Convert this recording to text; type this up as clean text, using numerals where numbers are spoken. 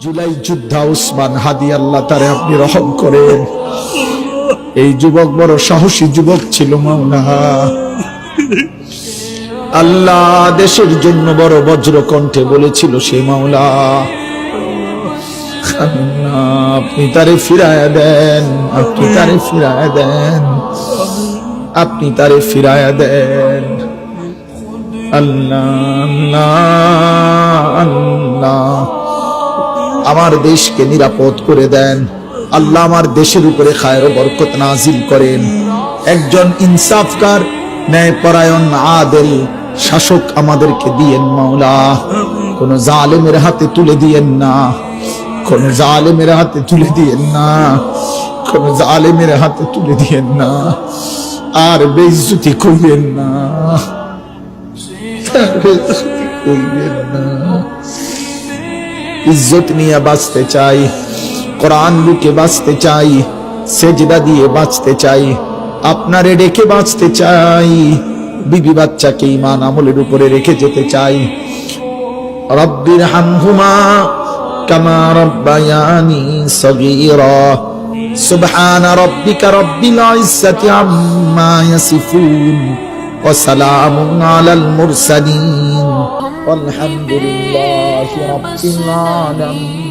জুলাই যোদ্ধা উসমান হাদি, আল্লাহ তারে আপনি রহম করেন। এই যুবক বড় সাহসী যুবক ছিল মাওলা। আল্লাহ দেশের জন্য বড় বজ্র কণ্ঠে বলেছিল সে মাওলা। আপনি তারে ফিরায়া দেন, আপনি তারে ফিরায়া দেন, আপনি তারে ফিরায়া দেন। আল্লাহ আল্লাহ আল্লাহ, আমার দেশকে নিরাপদ করে দেন আল্লাহ। আমার দেশের উপরে খায়ের ও বরকত নাজিল করেন। একজন ইনসাফকার, ন্যায়পরায়ণ, আদেল শাসক আমাদেরকে দিয়েন মাওলা। কোন জালেমের হাতে তুলে দিয়েন না, কোন জালেমের হাতে তুলে দিয়েন না, কোন জালেমের হাতে তুলে দিয়েন না। আর বেইজ্জতি কইবেন না, কইবেন না। ইজ্জত নিয়ে বাঁচতে চাই, কোরআন বুকে বাঁচতে চাই, সেজদা দিয়ে বাঁচতে চাই, আপনারে রেখে বাঁচতে চাই, বিবি বাচ্চাকে ঈমান আমলের উপরে রেখে যেতে চাই। রব্বির হামহুমা কামা রব্বায়ানি সগীরা। সুবহান রাব্বিকা রব্বিল ইজ্জাতি আম্মা ইয়াসিফুন ওয়া সালামুন আলাল মুরসালিন ওয়ালহামদুলিল্লাহি রাব্বিল আলামিন।